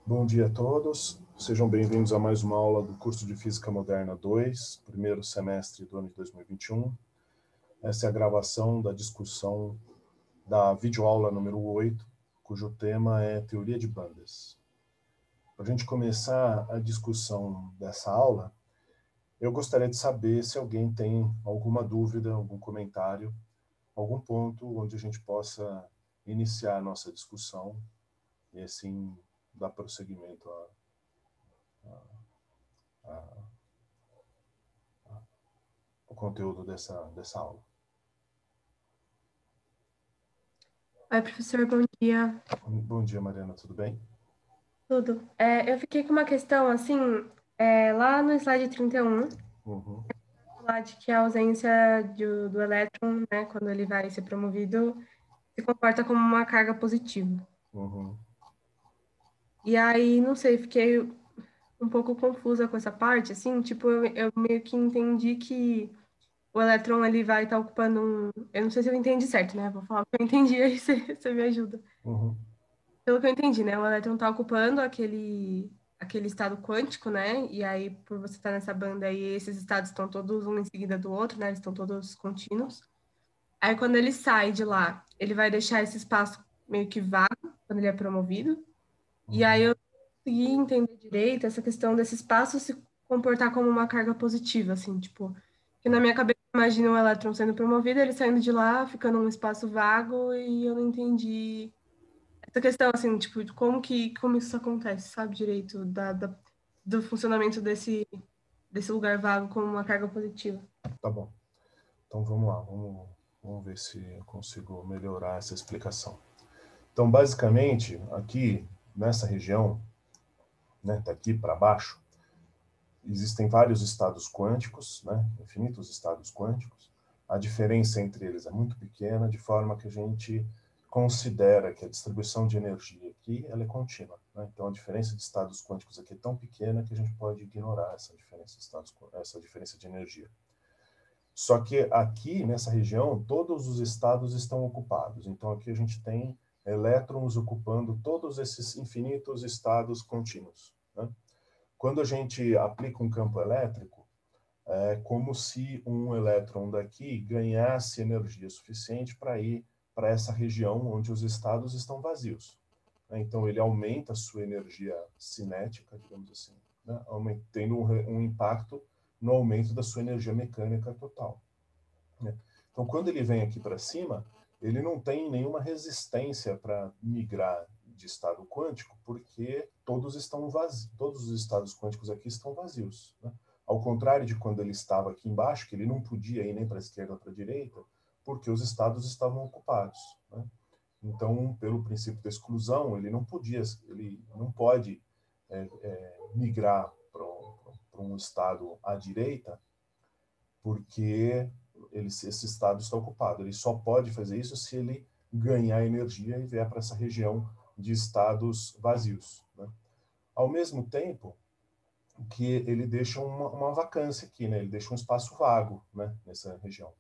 Bom dia a todos, sejam bem-vindos a mais uma aula do curso de Física Moderna 2, primeiro semestre do ano de 2021. Essa é a gravação da discussão da videoaula número 8, cujo tema é Teoria de Bandas. Para a gente começar a discussão dessa aula, eu gostaria de saber se alguém tem alguma dúvida, algum comentário, algum ponto onde a gente possa iniciar a nossa discussão e assim dar prosseguimento ao conteúdo dessa aula. Oi, professor, bom dia. Bom dia, Mariana, tudo bem? Tudo. Eu fiquei com uma questão, assim, lá no slide 31, Uhum, falar de que a ausência do elétron, né, quando ele vai ser promovido, se comporta como uma carga positiva. uhum, E aí, não sei, fiquei um pouco confusa com essa parte, assim, tipo, eu meio que entendi que o elétron, ele vai estar ocupando um... Eu não sei se eu entendi certo, né? Vou falar o que eu entendi, aí você me ajuda. uhum, Pelo que eu entendi, né? O elétron está ocupando aquele estado quântico, né? E aí, por você estar nessa banda aí, esses estados estão todos um em seguida do outro, né? Eles estão todos contínuos. Aí, quando ele sai de lá, ele vai deixar esse espaço meio que vago, quando ele é promovido. E aí, uhum. eu consegui entender direito essa questão desse espaço se comportar como uma carga positiva, assim, tipo... Que na minha cabeça, eu imagino o elétron sendo promovido, ele saindo de lá, ficando um espaço vago, e eu não entendi essa questão, assim, tipo, de como isso acontece, sabe, direito, do funcionamento desse lugar vago como uma carga positiva. Tá bom. Então vamos lá, vamos ver se eu consigo melhorar essa explicação. Então, basicamente, aqui nessa região, né, daqui para baixo, existem vários estados quânticos, né, infinitos estados quânticos. A diferença entre eles é muito pequena, de forma que a gente considera que a distribuição de energia aqui ela é contínua. Né? Então, a diferença de estados quânticos aqui é tão pequena que a gente pode ignorar essa diferença de essa diferença de energia. Só que aqui, nessa região, todos os estados estão ocupados. Então, aqui a gente tem elétrons ocupando todos esses infinitos estados contínuos. Né? Quando a gente aplica um campo elétrico, é como se um elétron daqui ganhasse energia suficiente para ir para essa região onde os estados estão vazios. Então, ele aumenta a sua energia cinética, digamos assim, né? Tendo um impacto no aumento da sua energia mecânica total. Então, quando ele vem aqui para cima, ele não tem nenhuma resistência para migrar de estado quântico, porque todos estão vazios, todos os estados quânticos aqui estão vazios. Né? Ao contrário de quando ele estava aqui embaixo, que ele não podia ir nem para a esquerda ou para a direita, porque os estados estavam ocupados. Né? Então, pelo princípio da exclusão, ele não pode migrar para um estado à direita, porque esse estado está ocupado. Ele só pode fazer isso se ele ganhar energia e vier para essa região de estados vazios. Né? Ao mesmo tempo que ele deixa uma vacância aqui, né? Ele deixa um espaço vago, né, nessa região.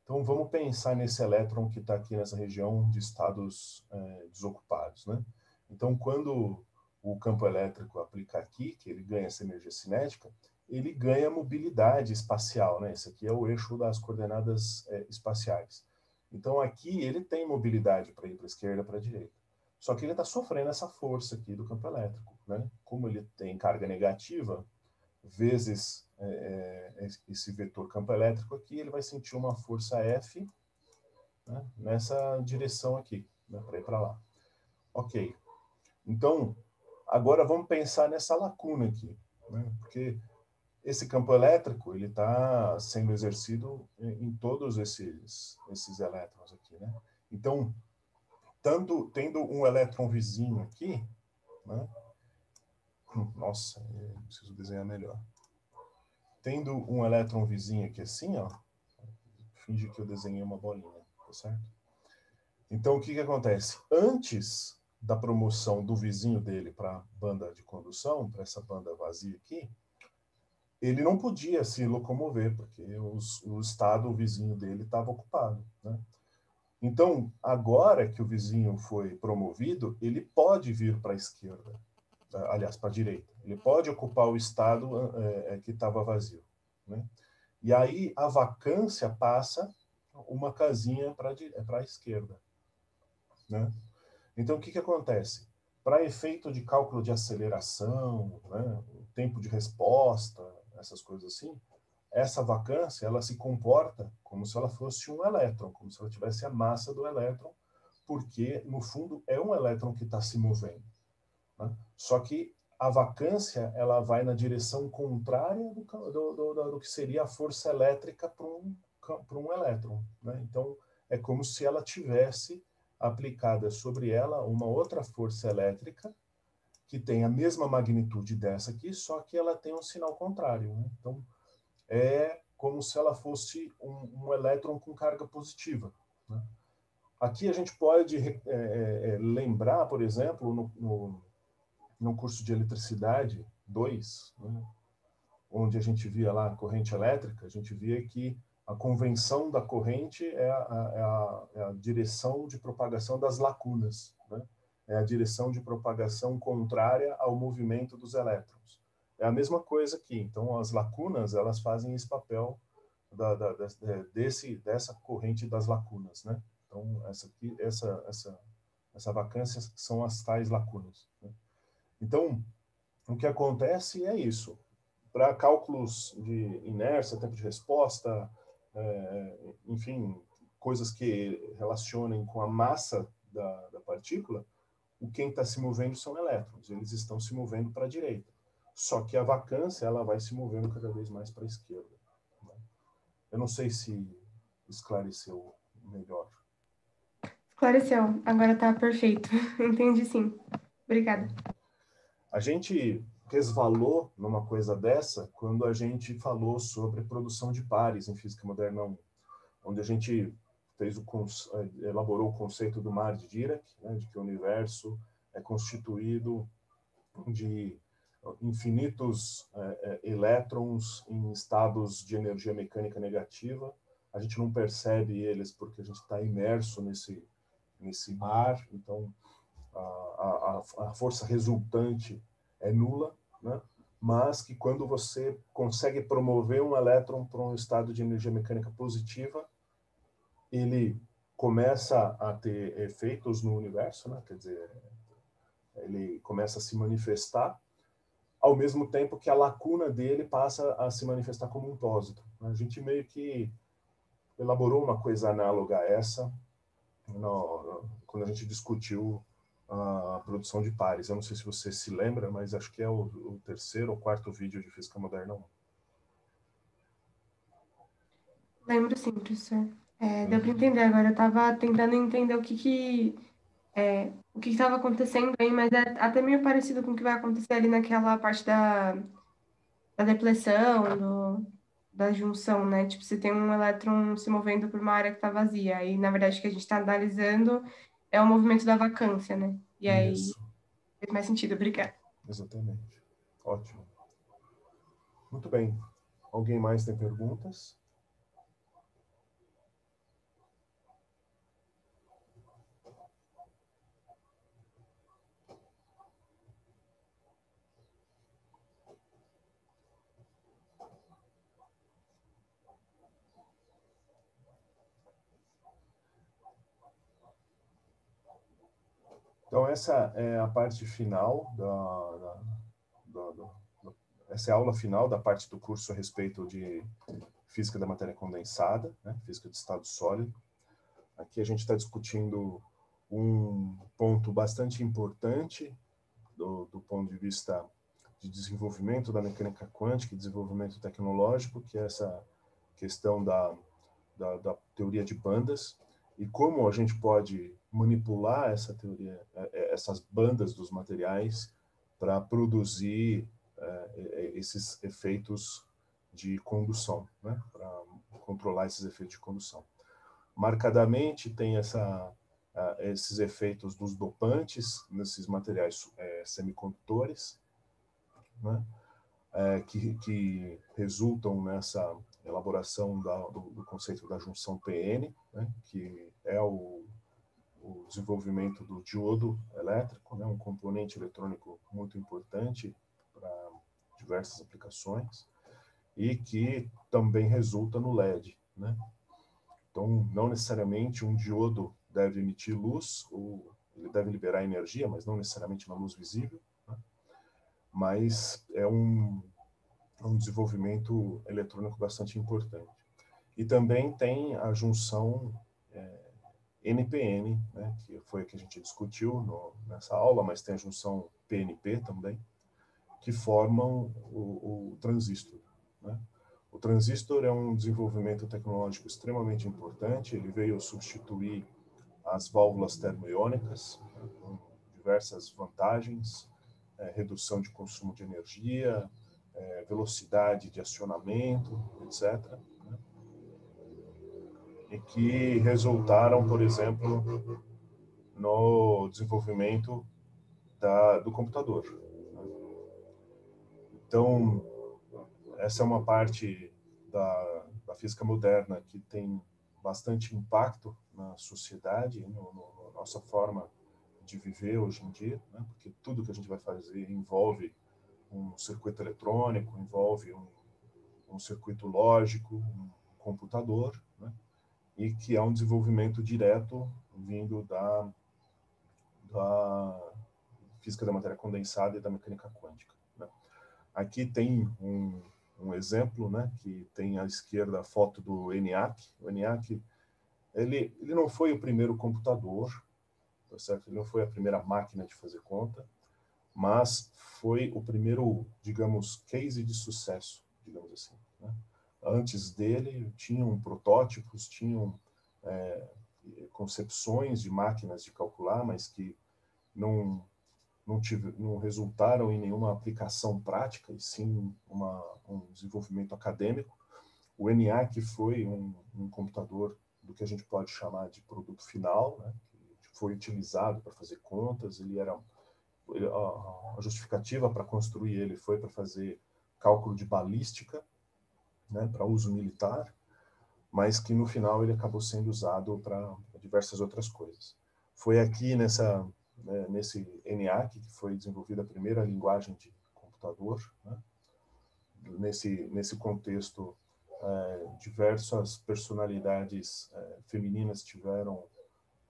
Então vamos pensar nesse elétron que está aqui nessa região de estados desocupados. Né? Então quando o campo elétrico aplica aqui, que ele ganha essa energia cinética, ele ganha mobilidade espacial. Né? Esse aqui é o eixo das coordenadas espaciais. Então aqui ele tem mobilidade para ir para a esquerda, para a direita. Só que ele está sofrendo essa força aqui do campo elétrico. Né? Como ele tem carga negativa, vezes esse vetor campo elétrico aqui, ele vai sentir uma força F, né, nessa direção aqui, né, para ir para lá. Ok. Então, agora vamos pensar nessa lacuna aqui, né, porque esse campo elétrico ele está sendo exercido em todos esses elétrons aqui, né? Então, tendo um elétron vizinho aqui, né? Nossa, preciso desenhar melhor. Tendo um elétron vizinho aqui assim, ó, finge que eu desenhei uma bolinha, tá certo? Então, o que acontece? Antes da promoção do vizinho dele para a banda de condução, para essa banda vazia aqui, ele não podia se locomover, porque o estado vizinho dele estava ocupado. Né? Então, agora que o vizinho foi promovido, ele pode vir para a esquerda. aliás, para a direita. Ele pode ocupar o estado que estava vazio, né? E aí a vacância passa uma casinha para a esquerda, né? Então, o que acontece? Para efeito de cálculo de aceleração, né, tempo de resposta, essas coisas assim, essa vacância ela se comporta como se ela fosse um elétron, como se ela tivesse a massa do elétron, porque, no fundo, é um elétron que está se movendo, né? Só que a vacância ela vai na direção contrária do que seria a força elétrica para um elétron, né? Então, é como se ela tivesse aplicada sobre ela uma outra força elétrica que tem a mesma magnitude dessa aqui, só que ela tem um sinal contrário, né? Então, é como se ela fosse um elétron com carga positiva, né? Aqui a gente pode lembrar, por exemplo, no curso de eletricidade 2, né, onde a gente via lá a corrente elétrica, a gente via que a convenção da corrente é a direção de propagação das lacunas, né? É a direção de propagação contrária ao movimento dos elétrons. É a mesma coisa aqui. Então, as lacunas, elas fazem esse papel dessa corrente das lacunas, né? Então, essa vacância são as tais lacunas, né? Então, o que acontece é isso. Para cálculos de inércia, tempo de resposta, enfim, coisas que relacionem com a massa da partícula, quem está se movendo são elétrons. Eles estão se movendo para a direita. Só que a vacância ela vai se movendo cada vez mais para a esquerda, né? Eu não sei se esclareceu melhor. Esclareceu, agora tá perfeito. Entendi sim. Obrigada. A gente resvalou numa coisa dessa quando a gente falou sobre produção de pares em Física Moderna 1, onde a gente elaborou o conceito do mar de Dirac, né, de que o universo é constituído de infinitos elétrons em estados de energia mecânica negativa. A gente não percebe eles porque a gente está imerso nesse mar, então a força resultante é nula, né? Mas que quando você consegue promover um elétron para um estado de energia mecânica positiva, ele começa a ter efeitos no universo, né? Quer dizer, ele começa a se manifestar, ao mesmo tempo que a lacuna dele passa a se manifestar como um pósitron. A gente meio que elaborou uma coisa análoga a essa quando a gente discutiu a produção de pares. Eu não sei se você se lembra, mas acho que é o terceiro ou quarto vídeo de Física Moderna 1. Lembro sim, professor. Deu para entender agora. Eu estava tentando entender o que estava acontecendo aí, mas é até meio parecido com o que vai acontecer ali naquela parte da depleção, da junção, né? Tipo, você tem um elétron se movendo por uma área que está vazia. Aí, na verdade, o que a gente está analisando é o movimento da vacância, né? E aí Isso, fez mais sentido. Obrigada. exatamente. Ótimo. Muito bem. Alguém mais tem perguntas? Então, essa é a parte final essa é a aula final da parte do curso a respeito de física da matéria condensada, né? Física de estado sólido. Aqui a gente está discutindo um ponto bastante importante do ponto de vista de desenvolvimento da mecânica quântica e desenvolvimento tecnológico, que é essa questão da teoria de bandas e como a gente pode manipular essa teoria, essas bandas dos materiais para produzir esses efeitos de condução, né? Para controlar esses efeitos de condução. Marcadamente tem esses efeitos dos dopantes nesses materiais semicondutores, né? Que resultam nessa elaboração do conceito da junção PN, né? Que é o desenvolvimento do diodo elétrico, né, um componente eletrônico muito importante para diversas aplicações, e que também resulta no LED, né? Então, não necessariamente um diodo deve emitir luz, ou ele deve liberar energia, mas não necessariamente uma luz visível, né? Mas é um desenvolvimento eletrônico bastante importante. E também tem a junção NPN, né, que foi a que a gente discutiu nessa aula, mas tem a junção PNP também, que formam o transistor, né? O transistor é um desenvolvimento tecnológico extremamente importante, ele veio substituir as válvulas termoiônicas, né, com diversas vantagens, redução de consumo de energia, velocidade de acionamento, etc., né? E que resultaram, por exemplo, no desenvolvimento do computador, né? Então, essa é uma parte da física moderna que tem bastante impacto na sociedade, na nossa forma de viver hoje em dia, né? Porque tudo que a gente vai fazer envolve um circuito eletrônico, envolve um circuito lógico, um computador, né? E que é um desenvolvimento direto vindo da física da matéria condensada e da mecânica quântica, né? Aqui tem um exemplo, né, que tem à esquerda a foto do ENIAC. O ENIAC, ele não foi o primeiro computador, tá certo? Ele não foi a primeira máquina de fazer conta, mas foi o primeiro, digamos, case de sucesso, digamos assim, né? Antes dele, tinham protótipos, tinham concepções de máquinas de calcular, mas que não não resultaram em nenhuma aplicação prática, e sim um desenvolvimento acadêmico. O ENIAC foi um computador do que a gente pode chamar de produto final, né, que foi utilizado para fazer contas. A justificativa para construir ele foi para fazer cálculo de balística, né, para uso militar, mas que no final ele acabou sendo usado para diversas outras coisas. Foi aqui nesse ENIAC que foi desenvolvida a primeira linguagem de computador, né? Nesse contexto, diversas personalidades femininas tiveram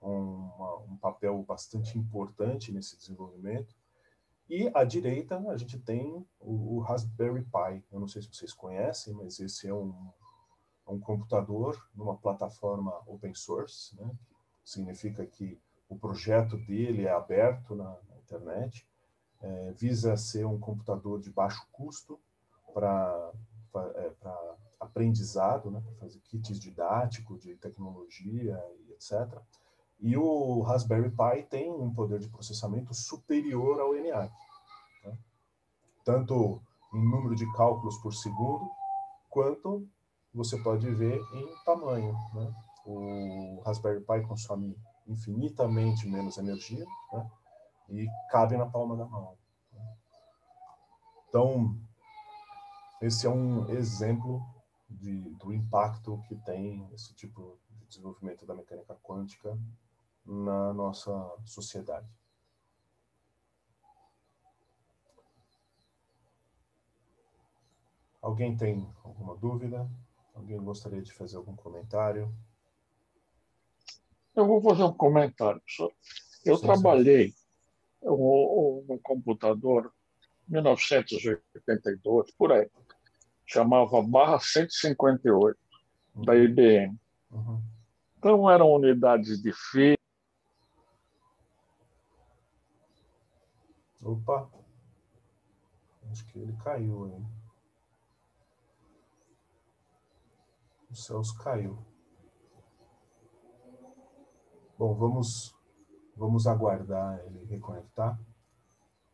um papel bastante importante nesse desenvolvimento. E à direita a gente tem o Raspberry Pi. Eu não sei se vocês conhecem, mas esse é um computador numa plataforma open source, né? Que significa que o projeto dele é aberto na internet, visa ser um computador de baixo custo para aprendizado, né? Para fazer kits didáticos de tecnologia e etc. E o Raspberry Pi tem um poder de processamento superior ao ENIAC, né? Tanto em número de cálculos por segundo, quanto você pode ver em tamanho, né? O Raspberry Pi consome infinitamente menos energia, né? E cabe na palma da mão, né? Então, esse é um exemplo do impacto que tem esse tipo de desenvolvimento da mecânica quântica na nossa sociedade. Alguém tem alguma dúvida? Alguém gostaria de fazer algum comentário? Eu vou fazer um comentário, professor. Eu Sim, sim. trabalhei no computador em 1982, por aí. Chamava barra 158, da IBM. Uhum. Então, eram unidades de fio. Opa! Acho que ele caiu aí. O Celso caiu. Bom, vamos aguardar ele reconectar.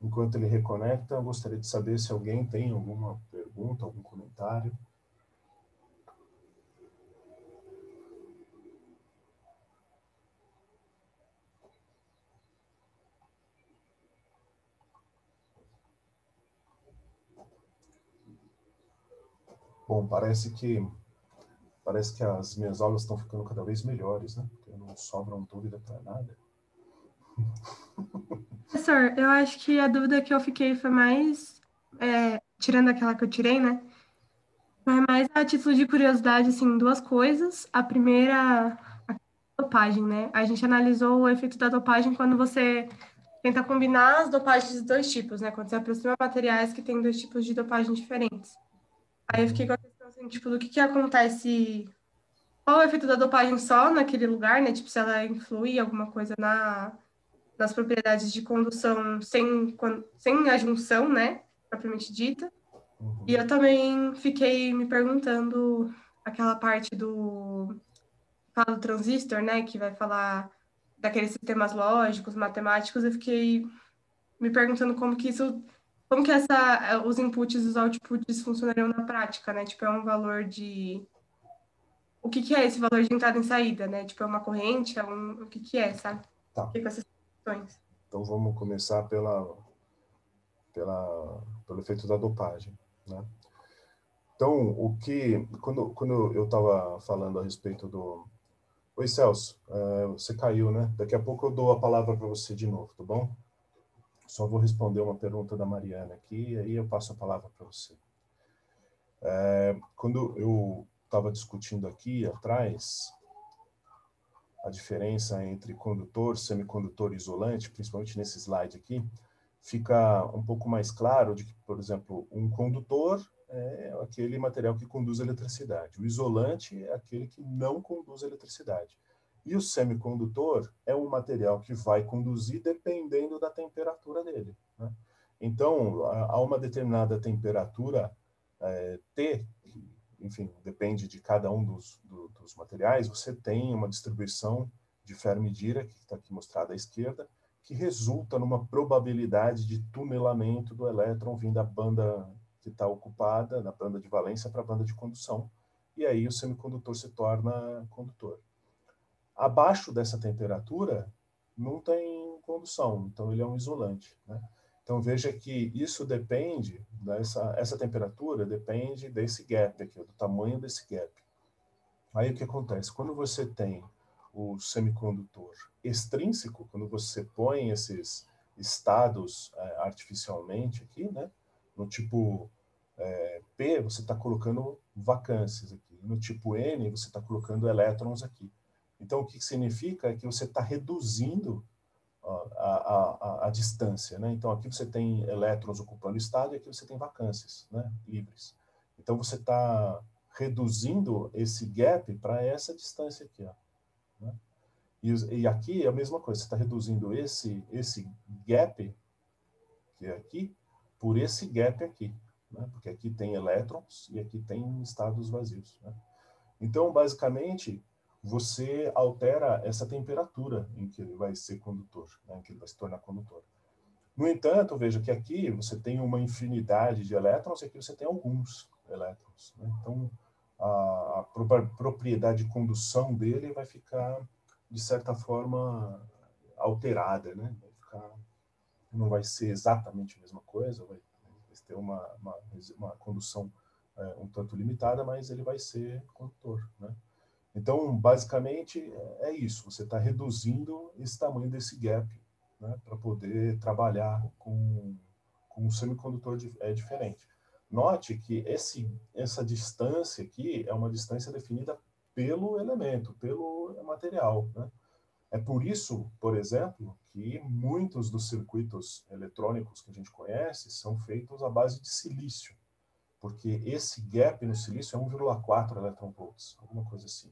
Enquanto ele reconecta, eu gostaria de saber se alguém tem alguma pergunta, algum comentário. Bom, parece que as minhas aulas estão ficando cada vez melhores, né? Porque não sobram dúvida para nada. Professor, eu acho que a dúvida que eu fiquei foi mais, tirando aquela que eu tirei, né? Foi mais a título de curiosidade, assim, duas coisas. A primeira, a dopagem, né? A gente analisou o efeito da dopagem quando você tenta combinar as dopagens de dois tipos, né? Quando você aproxima materiais que têm dois tipos de dopagem diferentes. Aí eu fiquei com a questão, assim, tipo, do que acontece. Qual o efeito da dopagem só naquele lugar, né? Tipo, se ela influi alguma coisa nas propriedades de condução sem a junção, né? Propriamente dita. E Uhum. eu também fiquei me perguntando aquela parte fala do transistor, né? Que vai falar daqueles sistemas lógicos, matemáticos. Eu fiquei me perguntando como que os inputs e os outputs funcionariam na prática, né? Tipo, é um valor de o que que é esse valor de entrada e saída, né? Tipo, é uma corrente, o que que é, sabe? Tá. Fiquei com essas questões. Então vamos começar pelo efeito da dopagem, né? Então, quando eu estava falando a respeito do... Oi, Celso, você caiu, né? Daqui a pouco eu dou a palavra para você de novo, tá bom? Só vou responder uma pergunta da Mariana aqui, e aí eu passo a palavra para você. Quando eu estava discutindo aqui atrás a diferença entre condutor, semicondutor e isolante, principalmente nesse slide aqui, fica um pouco mais claro de que, por exemplo, um condutor é aquele material que conduz eletricidade. O isolante é aquele que não conduz eletricidade. E o semicondutor é um material que vai conduzir dependendo da temperatura dele, né? Então, a uma determinada temperatura T, enfim, depende de cada um dos materiais, você tem uma distribuição de Fermi-Dirac, que está aqui mostrada à esquerda, que resulta numa probabilidade de tunelamento do elétron vindo da banda que está ocupada, na banda de valência para a banda de condução, e aí o semicondutor se torna condutor. Abaixo dessa temperatura, não tem condução, então ele é um isolante, né? Então veja que isso depende, essa temperatura depende desse gap aqui, do tamanho desse gap. Aí o que acontece? Quando você tem o semicondutor extrínseco, quando você põe esses estados artificialmente aqui, né? No tipo P, você está colocando vacâncias aqui. No tipo N, você está colocando elétrons aqui. Então, o que significa é que você está reduzindo a distância, né? Então, aqui você tem elétrons ocupando estado e aqui você tem vacâncias, né? Livres. Então, você está reduzindo esse gap para essa distância aqui, ó, né? E aqui é a mesma coisa, você está reduzindo esse gap, que é aqui, por esse gap aqui, né? Porque aqui tem elétrons e aqui tem estados vazios, né? Então, basicamente, você altera essa temperatura em que ele vai ser condutor, né? Em que ele vai se tornar condutor. No entanto, veja que aqui você tem uma infinidade de elétrons e aqui você tem alguns elétrons, né? Então, a propriedade de condução dele vai ficar, de certa forma, alterada, né? Não vai ser exatamente a mesma coisa, vai ter uma condução um tanto limitada, mas ele vai ser condutor, né? Então, basicamente, é isso. Você está reduzindo esse tamanho desse gap, né, para poder trabalhar com um semicondutor diferente. Note que essa distância aqui é uma distância definida pelo elemento, pelo material, né? É por isso, por exemplo, que muitos dos circuitos eletrônicos que a gente conhece são feitos à base de silício, porque esse gap no silício é 1,4 eletronvolts, alguma coisa assim.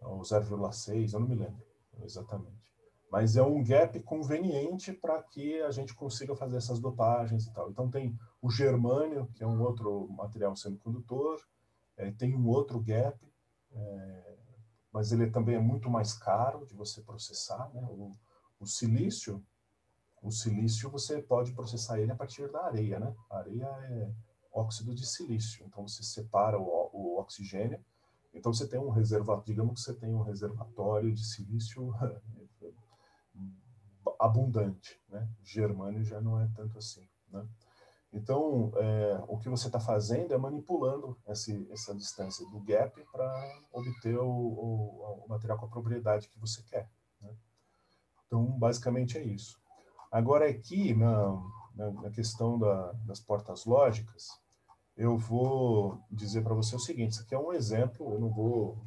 Ou 0,6, eu não me lembro exatamente. Mas é um gap conveniente para que a gente consiga fazer essas dopagens e tal. Então tem o germânio, que é um outro material semicondutor, tem um outro gap, mas ele também é muito mais caro de você processar, né? O silício, você pode processar ele a partir da areia, né? A areia é óxido de silício, então você separa o oxigênio, então você tem um reservatório, digamos que você tem um reservatório de silício abundante, né? Germânio já não é tanto assim, né? Então, o que você está fazendo é manipulando essa distância do gap para obter o material com a propriedade que você quer, né? Então, basicamente é isso. Agora, aqui, na questão das portas lógicas, eu vou dizer para você o seguinte, isso aqui é um exemplo, eu não vou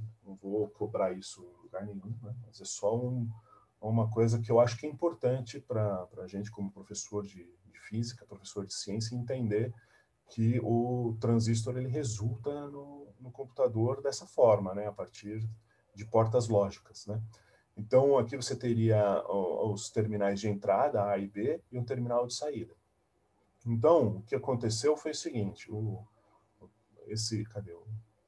cobrar isso em lugar nenhum, né? Mas é só uma coisa que eu acho que é importante para a gente, como professor de física, professor de ciência, entender que o transistor ele resulta no computador dessa forma, né? A partir de portas lógicas, né? Então, aqui você teria os terminais de entrada, A e B, e um terminal de saída. Então, o que aconteceu foi o seguinte, cadê?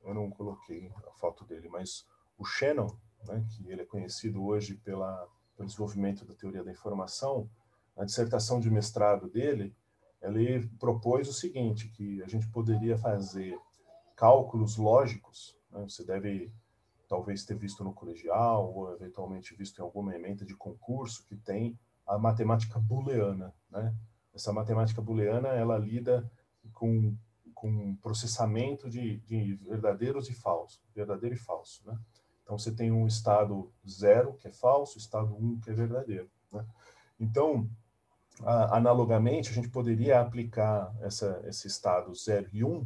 Eu não coloquei a foto dele, mas o Shannon, né, que ele é conhecido hoje pelo desenvolvimento da teoria da informação, na dissertação de mestrado dele, ele propôs o seguinte, que a gente poderia fazer cálculos lógicos, né, você deve talvez ter visto no colegial, ou eventualmente visto em alguma ementa de concurso, que tem a matemática booleana, né? Essa matemática booleana, ela lida com processamento de verdadeiros e falsos, verdadeiro e falso, né? Então, você tem um estado 0, que é falso, estado 1, que é verdadeiro, né? Então, analogamente, a gente poderia aplicar esse estado 0 e 1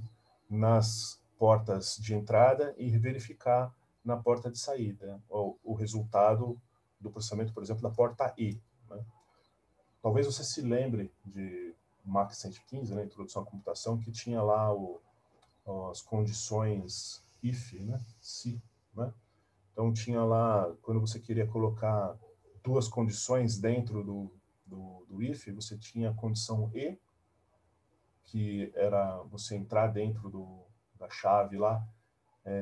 nas portas de entrada e verificar na porta de saída o resultado do processamento, por exemplo, da porta E, né? Talvez você se lembre de Mach 115, né, Introdução à Computação, que tinha lá as condições if, né, se, né? Então tinha lá, quando você queria colocar duas condições dentro do if, você tinha a condição E, que era você entrar dentro da chave lá,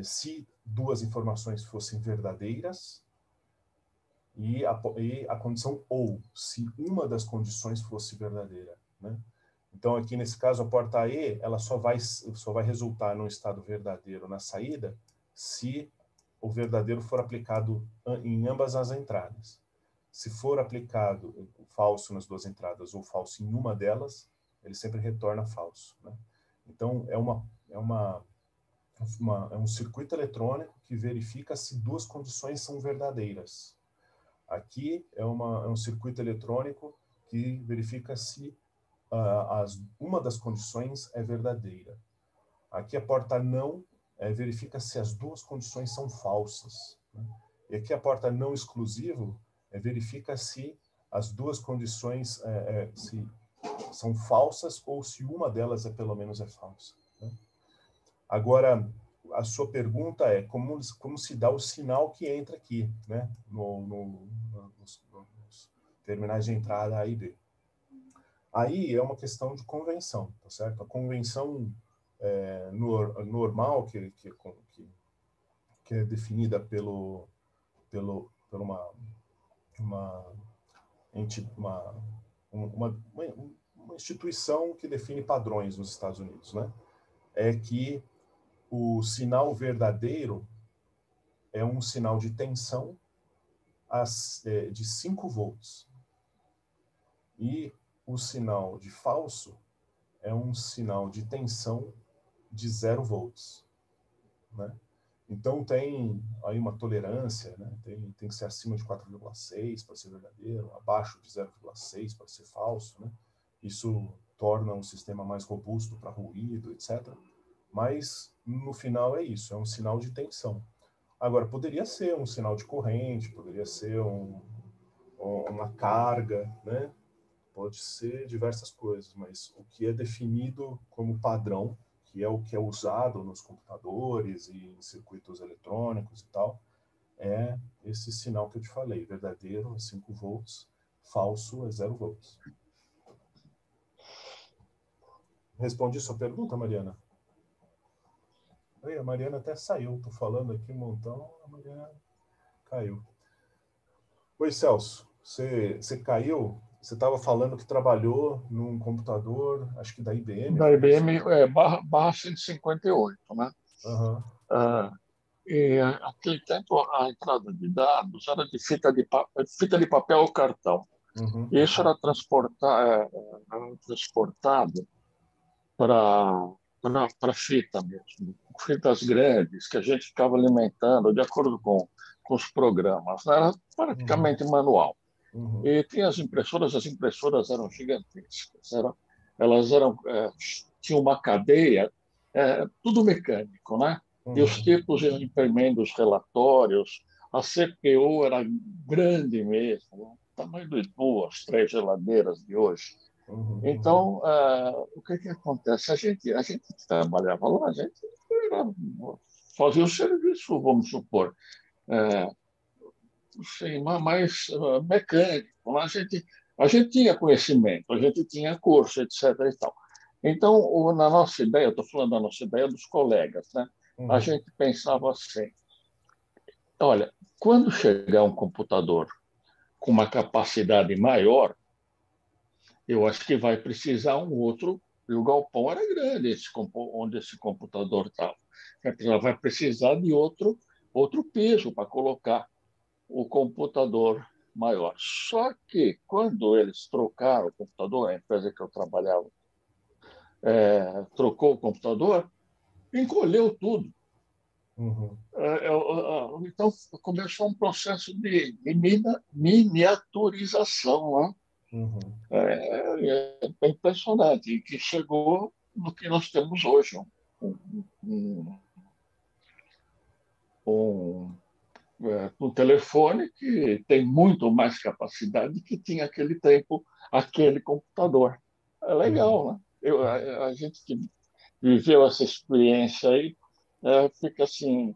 se duas informações fossem verdadeiras, e a condição ou, se uma das condições fosse verdadeira, né? Então, aqui nesse caso, a porta E, ela só vai resultar num estado verdadeiro na saída se o verdadeiro for aplicado em ambas as entradas. Se for aplicado o falso nas duas entradas ou falso em uma delas, ele sempre retorna falso, né? Então, é um circuito eletrônico que verifica se duas condições são verdadeiras. Aqui é um circuito eletrônico que verifica se uma das condições é verdadeira. Aqui a porta não verifica se as duas condições são falsas, né? E aqui a porta não exclusivo verifica se as duas condições se são falsas ou se uma delas pelo menos é falsa, né? Agora, a sua pergunta é como se dá o sinal que entra aqui, né, nos terminais de entrada A e B. Aí é uma questão de convenção, tá certo? A convenção normal, que é definida por uma instituição que define padrões nos Estados Unidos, né? É que o sinal verdadeiro é um sinal de tensão de 5 volts. E o sinal de falso é um sinal de tensão de 0 volts, né? Então tem aí uma tolerância, né? Tem que ser acima de 4,6 para ser verdadeiro, abaixo de 0,6 para ser falso, né? Isso torna um sistema mais robusto para ruído, etc. Mas no final é isso, é um sinal de tensão. Agora, poderia ser um sinal de corrente, poderia ser uma carga, né? Pode ser diversas coisas, mas o que é definido como padrão, que é o que é usado nos computadores e em circuitos eletrônicos e tal, é esse sinal que eu te falei, verdadeiro é 5 volts, falso é 0 volts. Respondi sua pergunta, Mariana? A Mariana até saiu, estou falando aqui um montão, a Mariana caiu. Oi, Celso, você caiu? Você estava falando que trabalhou num computador, acho que da IBM? Da IBM, barra 158, né? Uhum. E naquele tempo a entrada de dados era de fita de papel ou cartão. Uhum. E isso era transportado para fita mesmo, fitas grandes que a gente ficava alimentando de acordo com os programas, né? Era praticamente manual. Uhum. E tinha as impressoras eram gigantescas, elas eram, tinham uma cadeia, tudo mecânico, né? E os Uhum. tipos iam imprimindo os relatórios, a CPU era grande mesmo, tamanho de duas, três geladeiras de hoje. Uhum. Uhum. Então, o que que acontece? A gente trabalhava lá, a gente era- fazia o serviço, vamos supor, é, sim, mais mecânico. A gente tinha conhecimento, a gente tinha curso, etc. E tal. Então, na nossa ideia, eu estou falando da nossa ideia dos colegas, né? A Uhum. gente pensava assim: olha, quando chegar um computador com uma capacidade maior, eu acho que vai precisar um outro. E o galpão era grande, onde esse computador estava. Vai precisar de outro piso para colocar o computador maior. Só que, quando eles trocaram o computador, a empresa que eu trabalhava trocou o computador, encolheu tudo. Uhum. Então, começou um processo de miniaturização, né? Uhum. É impressionante, que chegou no que nós temos hoje. Um, um, um telefone que tem muito mais capacidade que tinha aquele tempo aquele computador. É Uhum. legal, né? A gente que viveu essa experiência aí fica assim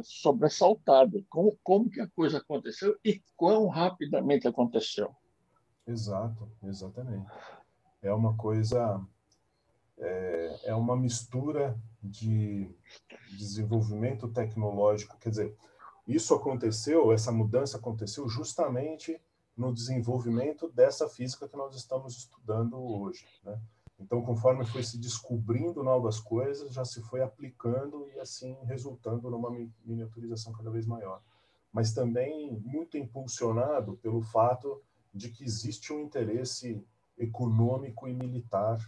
sobressaltado como que a coisa aconteceu e quão rapidamente aconteceu. Exato, exatamente. É uma coisa, é uma mistura de desenvolvimento tecnológico. Quer dizer, isso aconteceu, essa mudança aconteceu justamente no desenvolvimento dessa física que nós estamos estudando hoje, né? Então, conforme foi se descobrindo novas coisas, já se foi aplicando e assim resultando numa miniaturização cada vez maior. Mas também muito impulsionado pelo fato de que existe um interesse econômico e militar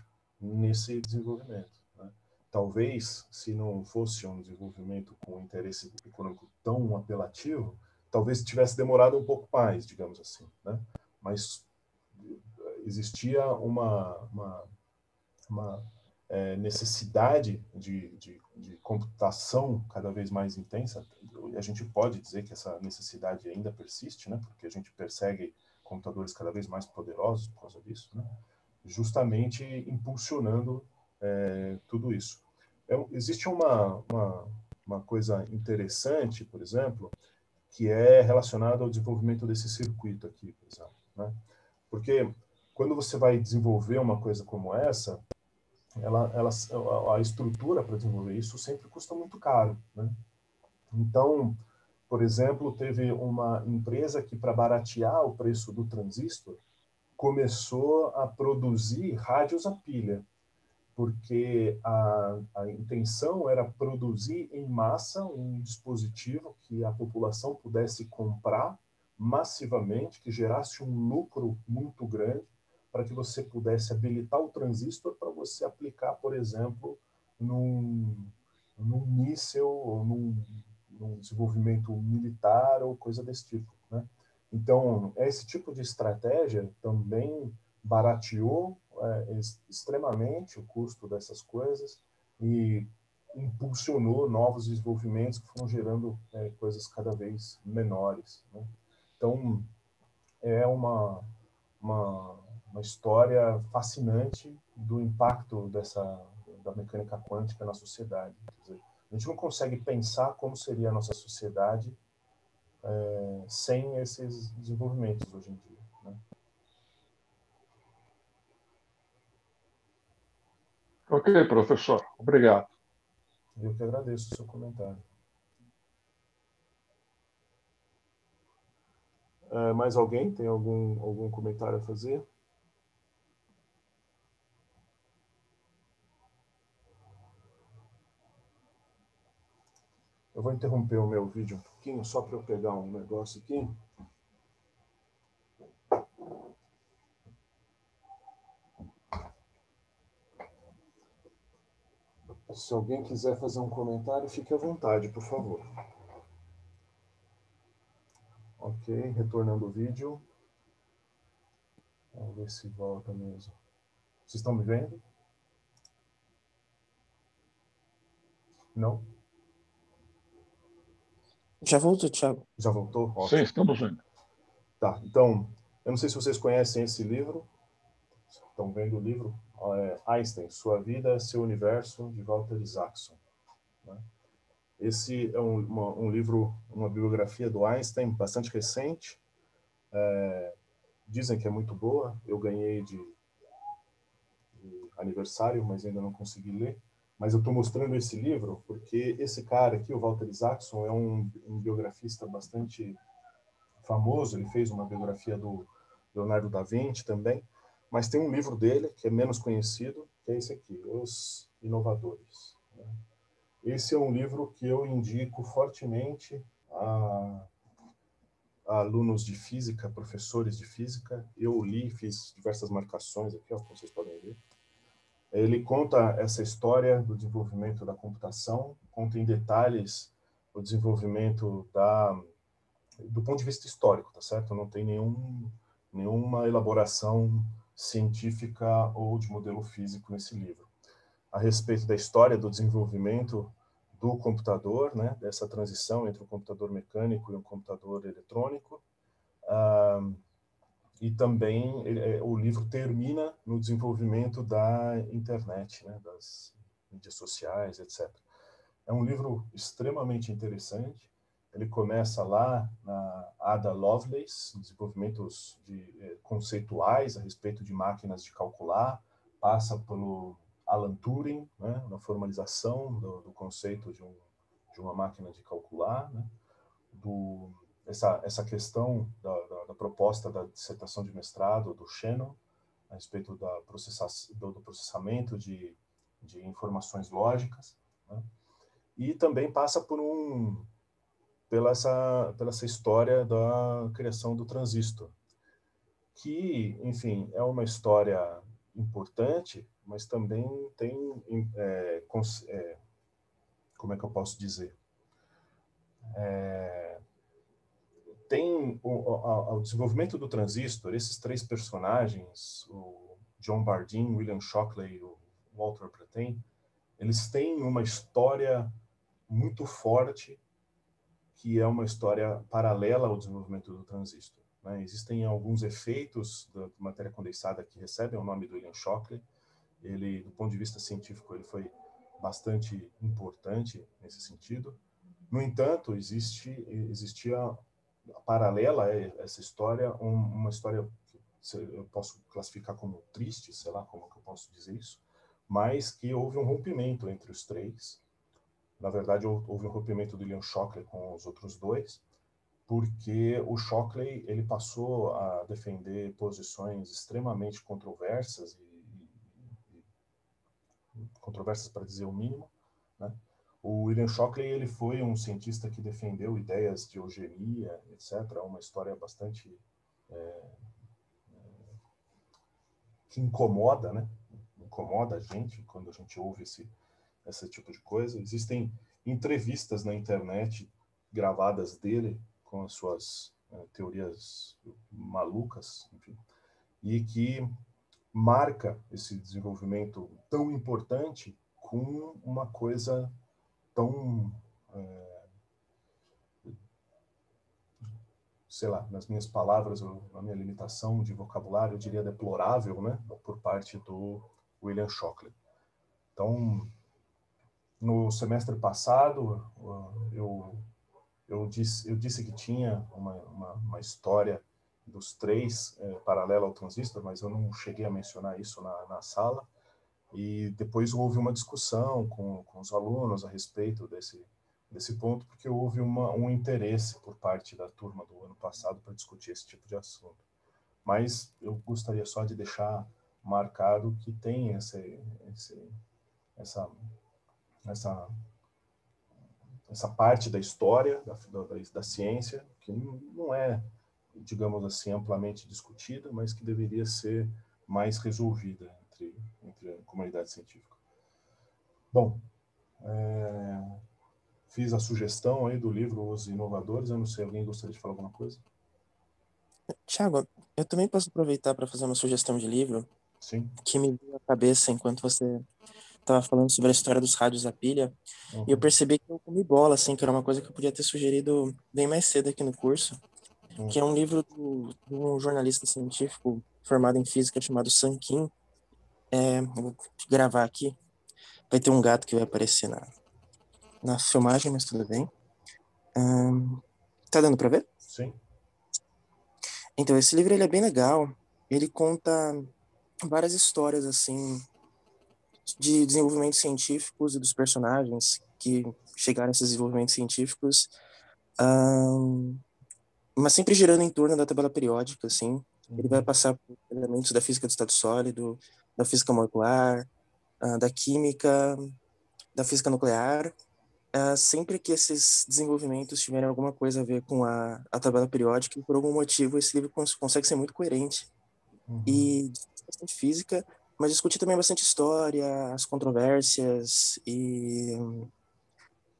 nesse desenvolvimento, né? Talvez, se não fosse um desenvolvimento com interesse econômico tão apelativo, talvez tivesse demorado um pouco mais, digamos assim, né? Mas existia uma necessidade de computação cada vez mais intensa. E a gente pode dizer que essa necessidade ainda persiste, né? Porque a gente persegue computadores cada vez mais poderosos por causa disso, né? Justamente impulsionando tudo isso. Existe uma coisa interessante, por exemplo, que é relacionada ao desenvolvimento desse circuito aqui, por exemplo, né? Porque quando você vai desenvolver uma coisa como essa, a estrutura para desenvolver isso sempre custa muito caro, né? Então, por exemplo, teve uma empresa que, para baratear o preço do transistor, começou a produzir rádios a pilha, porque a intenção era produzir em massa um dispositivo que a população pudesse comprar massivamente, que gerasse um lucro muito grande, para que você pudesse habilitar o transistor para você aplicar, por exemplo, num míssil ou num desenvolvimento militar ou coisa desse tipo, né? Então, esse tipo de estratégia também barateou extremamente o custo dessas coisas e impulsionou novos desenvolvimentos que foram gerando coisas cada vez menores, né? Então, é uma, uma história fascinante do impacto da mecânica quântica na sociedade. Quer dizer, a gente não consegue pensar como seria a nossa sociedade sem esses desenvolvimentos hoje em dia, né? Ok, professor. Obrigado. Eu que agradeço o seu comentário. Mais alguém tem algum comentário a fazer? Eu vou interromper o meu vídeo um pouquinho, só para eu pegar um negócio aqui. Se alguém quiser fazer um comentário, fique à vontade, por favor. Ok, retornando o vídeo. ver se volta mesmo. Vocês estão me vendo? Não? Já voltou, Thiago. Já voltou? Sim, Ótimo. estamos vendo. Tá, então, eu não sei se vocês conhecem esse livro. Estão vendo o livro? Einstein, Sua Vida, Seu Universo, de Walter Isaacson. Né? Esse é um livro, uma biografia do Einstein, bastante recente. Dizem que é muito boa. Eu ganhei de aniversário, mas ainda não consegui ler. Mas eu estou mostrando esse livro porque esse cara aqui, o Walter Isaacson, é um biografista bastante famoso. Ele fez uma biografia do Leonardo da Vinci também. Mas tem um livro dele que é menos conhecido, que é esse aqui, Os Inovadores. Esse é um livro que eu indico fortemente a alunos de física, professores de física. Eu li, fiz diversas marcações aqui, ó, como vocês podem ver. Ele conta essa história do desenvolvimento da computação, conta em detalhes o desenvolvimento do ponto de vista histórico, tá certo? Não tem nenhuma elaboração científica ou de modelo físico nesse livro. A respeito da história do desenvolvimento do computador, né, dessa transição entre um computador mecânico e um computador eletrônico. E também o livro termina no desenvolvimento da internet, né, das mídias sociais, etc. É um livro extremamente interessante. Ele começa lá na Ada Lovelace, desenvolvimentos conceituais a respeito de máquinas de calcular, passa pelo Alan Turing, né, na formalização do conceito de uma máquina de calcular, né, essa questão da proposta da dissertação de mestrado do Shannon, a respeito do processamento de informações lógicas, né? E também passa pela essa história da criação do transistor, que, enfim, é uma história importante, mas também tem, como é que eu posso dizer? Tem o desenvolvimento do transistor, esses três personagens, o John Bardeen, William Shockley e o Walter Brattain, eles têm uma história muito forte, que é uma história paralela ao desenvolvimento do transistor. Né? Existem alguns efeitos da matéria condensada que recebem o nome do William Shockley. Ele, do ponto de vista científico, ele foi bastante importante nesse sentido. No entanto, existia paralela a essa história, uma história que eu posso classificar como triste, sei lá como que eu posso dizer isso, mas que houve um rompimento entre os três. Na verdade, houve um rompimento do William Shockley com os outros dois, porque o Shockley ele passou a defender posições extremamente controversas controversas para dizer o mínimo, né? O William Shockley ele foi um cientista que defendeu ideias de eugenia, etc. Uma história bastante que incomoda, né? Incomoda a gente quando a gente ouve esse tipo de coisa. Existem entrevistas na internet gravadas dele com as suas teorias malucas, enfim, e que marca esse desenvolvimento tão importante com uma coisa tão, sei lá, nas minhas palavras, na minha limitação de vocabulário, eu diria deplorável, né, por parte do William Shockley. Então, no semestre passado, eu disse que tinha uma história dos três paralela ao transistor, mas eu não cheguei a mencionar isso na sala. E depois houve uma discussão com os alunos a respeito desse ponto, porque houve um interesse por parte da turma do ano passado para discutir esse tipo de assunto. Mas eu gostaria só de deixar marcado que tem essa parte da história, da ciência, que não é, digamos assim, amplamente discutida, mas que deveria ser mais resolvida entre a comunidade científica. Bom, fiz a sugestão aí do livro Os Inovadores. Eu não sei, alguém gostaria de falar alguma coisa? Thiago, eu também posso aproveitar para fazer uma sugestão de livro Sim. que me veio à cabeça enquanto você estava falando sobre a história dos rádios a pilha. E eu Uhum, percebi que eu comi bola, assim, que era uma coisa que eu podia ter sugerido bem mais cedo aqui no curso, uhum. que é um livro de um jornalista científico formado em física chamado Sun Kim. Eu vou gravar aqui. Vai ter um gato que vai aparecer na filmagem, mas tudo bem. Tá dando para ver? Sim. Então, esse livro ele é bem legal. Ele conta várias histórias, assim, de desenvolvimentos científicos e dos personagens que chegaram a esses desenvolvimentos científicos, ahn, mas sempre girando em torno da tabela periódica, assim. Ele vai Uhum, passar por elementos da física do estado sólido, da física molecular, da química, da física nuclear. Sempre que esses desenvolvimentos tiverem alguma coisa a ver com a tabela periódica, e por algum motivo esse livro consegue ser muito coerente uhum, e discute bastante física, mas discute também bastante história, as controvérsias, e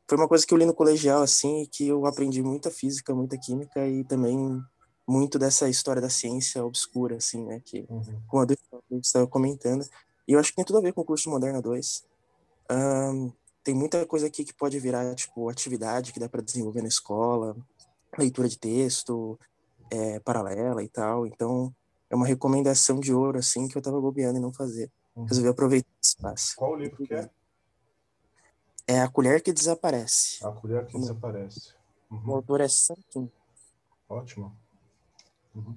foi uma coisa que eu li no colegial, assim, e que eu aprendi muita física, muita química e também muito dessa história da ciência obscura, assim, né, que uhum, com a do que você estava comentando. E eu acho que tem tudo a ver com o curso de Moderna 2. Tem muita coisa aqui que pode virar, tipo, atividade que dá para desenvolver na escola, leitura de texto, paralela e tal. Então, é uma recomendação de ouro, assim, que eu tava bobeando e não fazer. uhum. Resolvi aproveitar esse espaço. Qual o livro que é? É A Colher que Desaparece. A Colher que O Desaparece. Uhum. autor é Sam Kim. Ótimo. Uhum.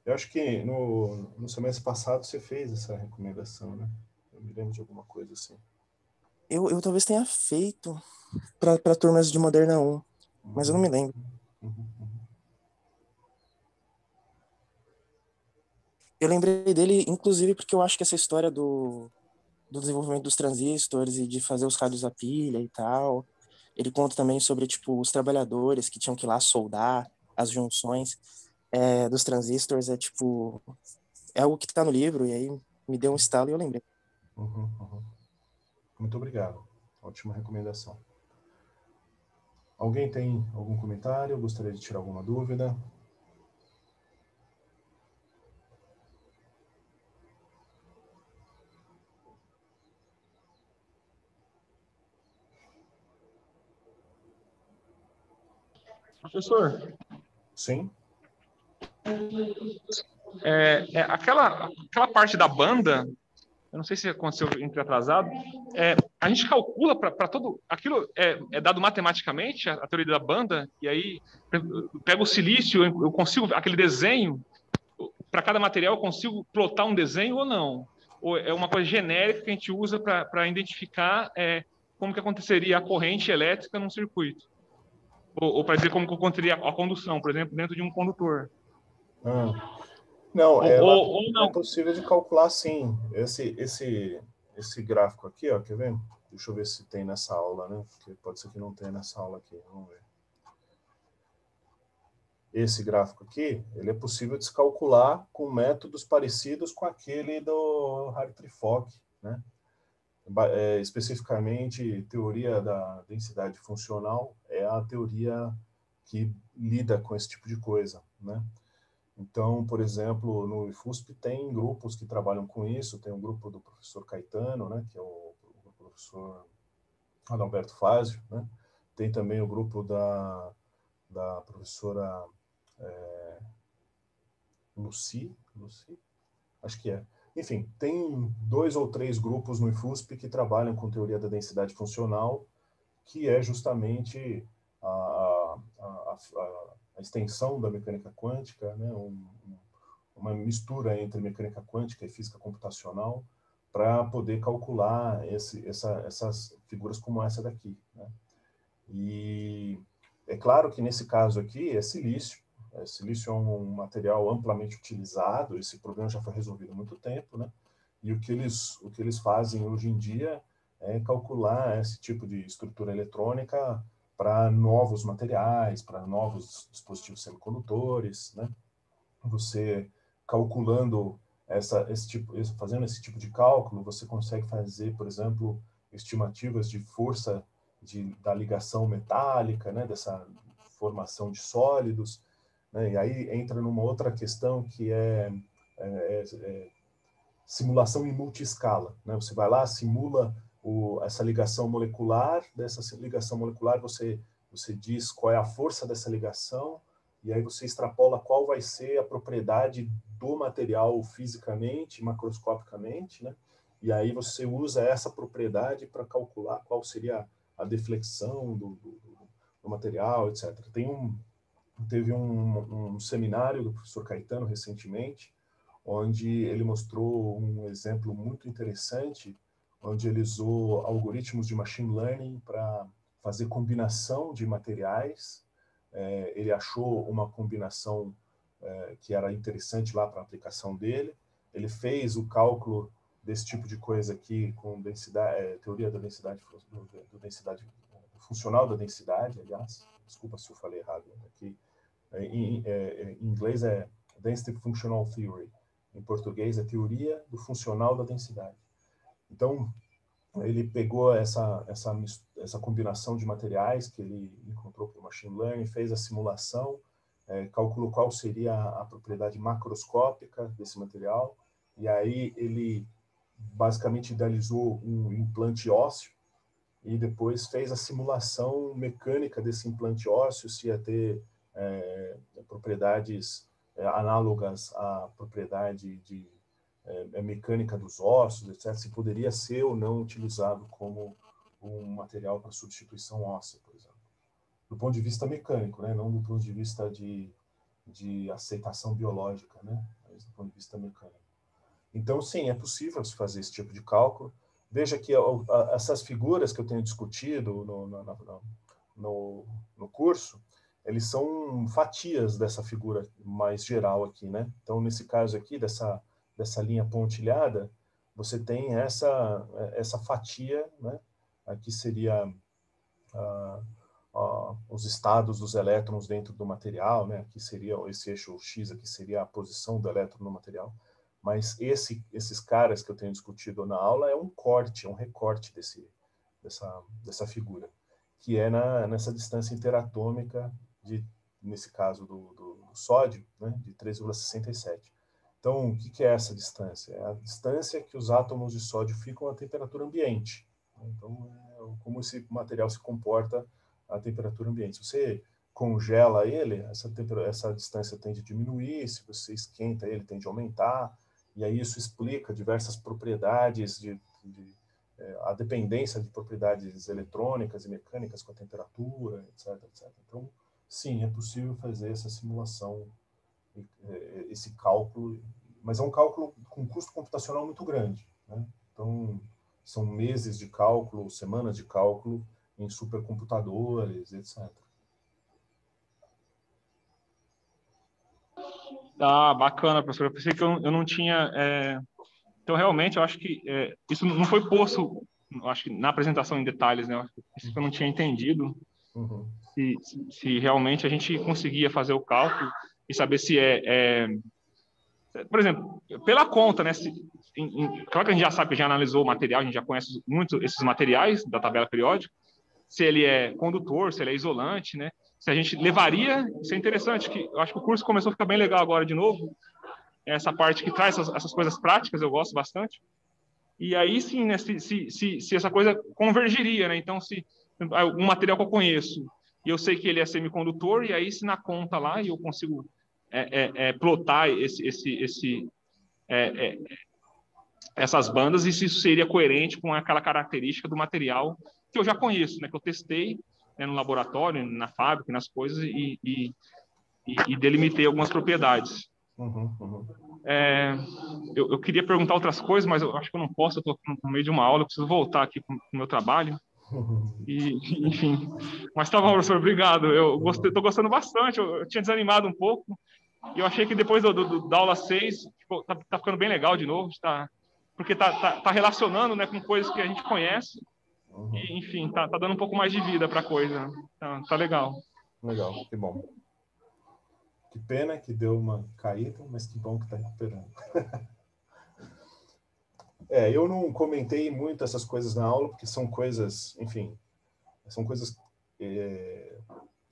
Eu acho que no semestre passado você fez essa recomendação, né? Eu me lembro de alguma coisa assim. Eu talvez tenha feito para turmas de Moderna 1, mas eu não Uhum, me lembro. uhum, uhum. Eu lembrei dele, inclusive, porque eu acho que essa história do desenvolvimento dos transistores e de fazer os rádios a pilha e tal. Ele conta também sobre, tipo, os trabalhadores que tinham que ir lá soldar as junções dos transistores. Tipo, é algo que tá no livro, e aí me deu um estalo e eu lembrei. Uhum, uhum. Muito obrigado. Ótima recomendação. Alguém tem algum comentário? Gostaria de tirar alguma dúvida? Professor, Sim? aquela parte da banda, eu não sei se aconteceu entre atrasado, a gente calcula para todo. Aquilo é dado matematicamente, a teoria da banda, e aí eu pego o silício, eu consigo aquele desenho, para cada material eu consigo plotar um desenho ou não? Ou é uma coisa genérica que a gente usa para identificar como que aconteceria a corrente elétrica num circuito? Ou para dizer como que aconteceria a condução, por exemplo, dentro de um condutor? Ah, não, Ou é não? possível de calcular sim. Esse gráfico aqui, ó, quer ver? Deixa eu ver se tem nessa aula, né? Porque pode ser que não tenha nessa aula aqui. Vamos ver. Esse gráfico aqui, ele é possível de se calcular com métodos parecidos com aquele do Hartree-Fock, né? Especificamente, teoria da densidade funcional é a teoria que lida com esse tipo de coisa, né? Então, por exemplo, no IFUSP tem grupos que trabalham com isso, tem um grupo do professor Caetano, né, que é o professor Adalberto Fázio, né? Tem também o grupo da professora Lucy, acho que é. Enfim, tem 2 ou 3 grupos no IFUSP que trabalham com teoria da densidade funcional, que é justamente a extensão da mecânica quântica, né? Uma mistura entre mecânica quântica e física computacional para poder calcular essas figuras como essa daqui, né? E é claro que nesse caso aqui é silício. Silício é um material amplamente utilizado, esse problema já foi resolvido há muito tempo, né? E o que eles fazem hoje em dia é calcular esse tipo de estrutura eletrônica para novos materiais, para novos dispositivos semicondutores, né? Você calculando fazendo esse tipo de cálculo, você consegue fazer, por exemplo, estimativas de força da ligação metálica, né, dessa formação de sólidos. né? E aí entra numa outra questão que é simulação em multiescala, né? Você vai lá, simula essa ligação molecular, dessa ligação molecular você diz qual é a força dessa ligação, e aí você extrapola qual vai ser a propriedade do material fisicamente, macroscopicamente, né? E aí você usa essa propriedade para calcular qual seria a deflexão do material, etc. Teve um seminário do professor Caetano recentemente, onde ele mostrou um exemplo muito interessante, onde ele usou algoritmos de machine learning para fazer combinação de materiais. Ele achou uma combinação que era interessante lá para a aplicação dele. Ele fez o cálculo desse tipo de coisa aqui com densidade, teoria da densidade, do funcional da densidade, aliás. Desculpa se eu falei errado aqui. Em inglês é Density Functional Theory. Em português é teoria do funcional da densidade. Então, ele pegou essa combinação de materiais que ele encontrou com o machine learning, fez a simulação, calculou qual seria a propriedade macroscópica desse material, e aí ele basicamente idealizou um implante ósseo, e depois fez a simulação mecânica desse implante ósseo, se ia ter propriedades análogas à propriedade mecânica dos ossos, etc., se poderia ser ou não utilizado como um material para substituição óssea, por exemplo. Do ponto de vista mecânico, né? Não do ponto de vista de aceitação biológica, né? Mas do ponto de vista mecânico. Então, sim, é possível se fazer esse tipo de cálculo. Veja que essas figuras que eu tenho discutido no curso, eles são fatias dessa figura mais geral aqui, né? Então, nesse caso aqui, dessa linha pontilhada, você tem essa fatia, né? Aqui seria os estados dos elétrons dentro do material, né? Aqui seria esse eixo X, aqui seria a posição do elétron no material. Mas esses caras que eu tenho discutido na aula é um corte, é um recorte dessa figura, que é nessa distância interatômica, nesse caso do sódio, né, de 3,67. Então, o que é essa distância? É a distância que os átomos de sódio ficam à temperatura ambiente. Então, como esse material se comporta à temperatura ambiente. Se você congela ele, essa distância tende a diminuir, se você esquenta ele, tende a aumentar, e aí isso explica diversas propriedades, a dependência de propriedades eletrônicas e mecânicas com a temperatura, etc, etc. Então, sim, é possível fazer essa simulação, esse cálculo, mas é um cálculo com custo computacional muito grande, né? Então, são meses de cálculo, semanas de cálculo em supercomputadores, etc. Ah, bacana, professor. Eu pensei que eu não tinha. Então, realmente, eu acho que isso não foi posto, eu acho que na apresentação em detalhes, né? Isso que eu não tinha entendido. Uhum. Se realmente a gente conseguia fazer o cálculo e saber se por exemplo, pela conta, né? Claro que a gente já sabe, já analisou o material, a gente já conhece muito esses materiais da tabela periódica, se ele é condutor, se ele é isolante, né? Se a gente levaria, isso é interessante, que eu acho que o curso começou a ficar bem legal agora de novo, essa parte que traz essas coisas práticas, eu gosto bastante. E aí sim, né, se essa coisa convergiria, né? Então, se um material que eu conheço e eu sei que ele é semicondutor, e aí se na conta lá eu consigo plotar essas bandas e se isso seria coerente com aquela característica do material que eu já conheço, né? Que eu testei, né, no laboratório, na fábrica, nas coisas e delimitei algumas propriedades. Uhum, uhum. Eu queria perguntar outras coisas, mas eu acho que eu não posso, eu estou no meio de uma aula, eu preciso voltar aqui para o meu trabalho. Enfim. Mas tá bom, professor, obrigado. Eu estou gostando bastante, eu tinha desanimado um pouco, e eu achei que depois da aula 6, tipo, tá ficando bem legal de novo, porque tá relacionando, né, com coisas que a gente conhece, e, enfim, tá dando um pouco mais de vida para a coisa. Tá legal. Legal, que bom. Que pena que deu uma caída, mas que bom que está recuperando. Eu não comentei muito essas coisas na aula, porque são coisas, enfim, são coisas que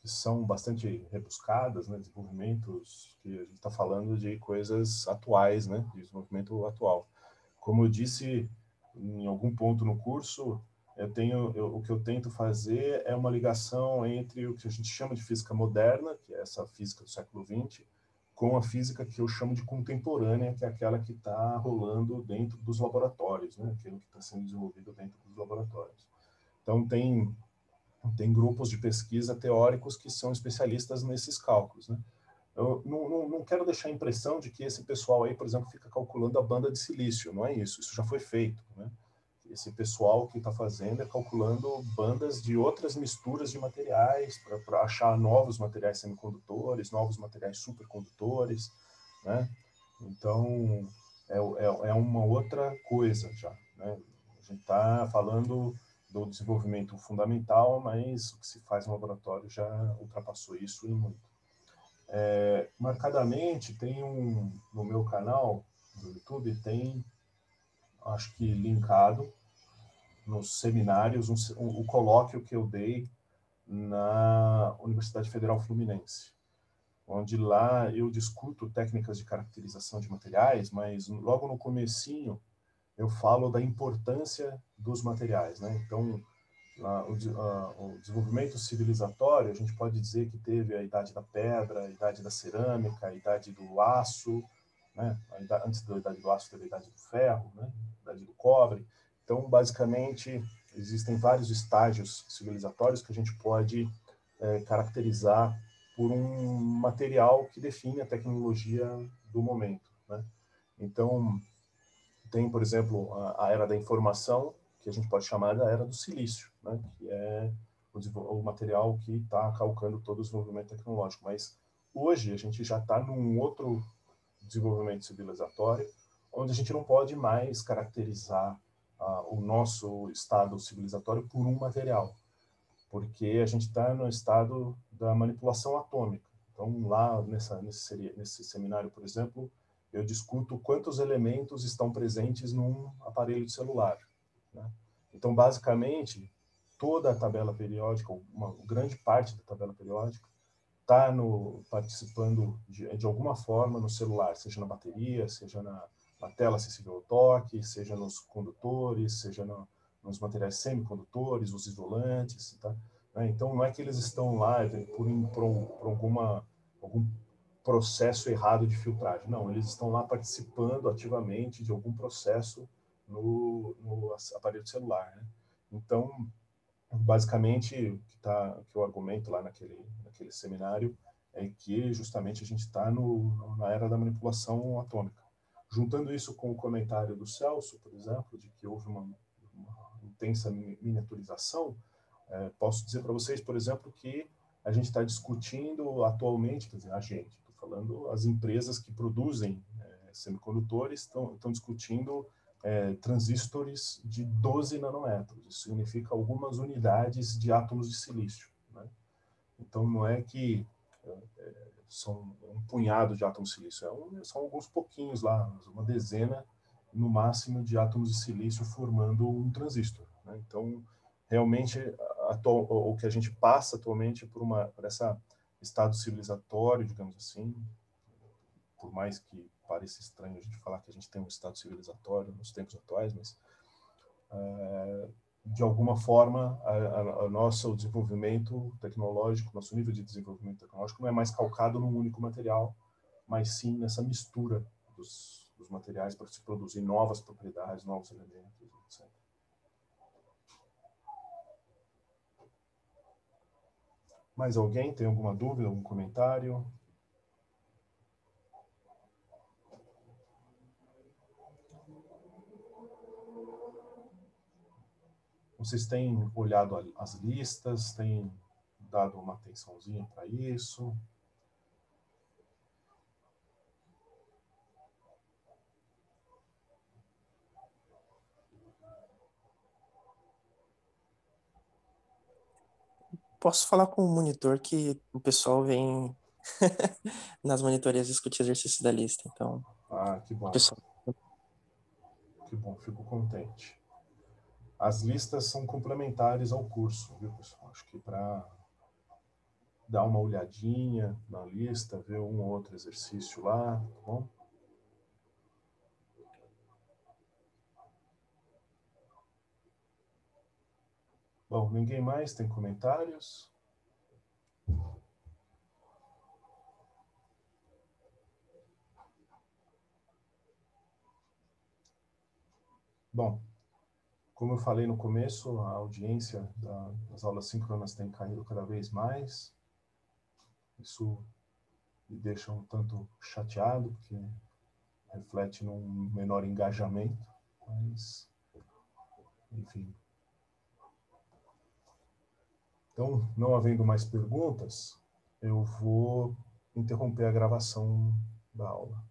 que são bastante rebuscadas, né, desenvolvimentos que a gente está falando de coisas atuais, né, de desenvolvimento atual. Como eu disse em algum ponto no curso, o que eu tento fazer é uma ligação entre o que a gente chama de física moderna, que é essa física do século XX, com a física que eu chamo de contemporânea, que é aquela que está rolando dentro dos laboratórios, né, aquilo que está sendo desenvolvido dentro dos laboratórios. Então, tem grupos de pesquisa teóricos que são especialistas nesses cálculos, né? Eu não quero deixar a impressão de que esse pessoal aí, por exemplo, fica calculando a banda de silício. Não é isso. Isso já foi feito, né? Esse pessoal que está fazendo é calculando bandas de outras misturas de materiais para achar novos materiais semicondutores, novos materiais supercondutores, né? Então, é uma outra coisa já, né? A gente está falando do desenvolvimento fundamental, mas o que se faz no laboratório já ultrapassou isso e muito. Marcadamente, tem no meu canal do YouTube, tem, acho que linkado, nos seminários, o colóquio que eu dei na Universidade Federal Fluminense, onde lá eu discuto técnicas de caracterização de materiais, mas logo no comecinho eu falo da importância dos materiais, né? Então, o desenvolvimento civilizatório, a gente pode dizer que teve a idade da pedra, a idade da cerâmica, a idade do aço, né? Antes da idade do aço teve a idade do ferro, né? A idade do cobre. Então, basicamente, existem vários estágios civilizatórios que a gente pode caracterizar por um material que define a tecnologia do momento, né? Então, tem, por exemplo, a era da informação, que a gente pode chamar da era do silício, né? Que é o material que está calcando todo o desenvolvimento tecnológico. Mas hoje a gente já está num outro desenvolvimento civilizatório, onde a gente não pode mais caracterizar o nosso estado civilizatório por um material, porque a gente está no estado da manipulação atômica. Então, lá nesse seminário, por exemplo, eu discuto quantos elementos estão presentes num aparelho de celular, né? Então, basicamente, toda a tabela periódica, uma grande parte da tabela periódica, está participando de alguma forma no celular, seja na bateria, seja na tela sensível ao toque, seja nos condutores, seja nos materiais semicondutores, os isolantes, tá? Então, não é que eles estão lá por algum processo errado de filtragem. Não, eles estão lá participando ativamente de algum processo no aparelho celular, né? Então, basicamente, que eu argumento lá naquele seminário é que justamente a gente está na era da manipulação atômica. Juntando isso com o comentário do Celso, por exemplo, de que houve uma intensa miniaturização, posso dizer para vocês, por exemplo, que a gente está discutindo atualmente, quer dizer, estou falando, as empresas que produzem semicondutores estão discutindo transistores de 12 nanômetros. Isso significa algumas unidades de átomos de silício, né? Então, não é que são um punhado de átomos de silício, são alguns pouquinhos lá, uma dezena, no máximo, de átomos de silício formando um transistor, né? Então, realmente, o que a gente passa atualmente por esse estado civilizatório, digamos assim, por mais que pareça estranho a gente falar que a gente tem um estado civilizatório nos tempos atuais, mas de alguma forma o nosso desenvolvimento tecnológico, nosso nível de desenvolvimento tecnológico não é mais calcado num único material, mas sim nessa mistura dos materiais para se produzir novas propriedades, novos elementos, etc. Mais alguém tem alguma dúvida, algum comentário? Vocês têm olhado as listas, têm dado uma atençãozinha para isso? Posso falar com o monitor que o pessoal vem nas monitorias discutir exercícios da lista, então... Que bom. O pessoal... Que bom, fico contente. As listas são complementares ao curso, viu, pessoal? Acho que para dar uma olhadinha na lista, ver um ou outro exercício lá, tá bom? Bom, ninguém mais tem comentários? Bom, como eu falei no começo, a audiência das aulas síncronas tem caído cada vez mais. Isso me deixa um tanto chateado, porque reflete num menor engajamento, mas, enfim. Então, não havendo mais perguntas, eu vou interromper a gravação da aula.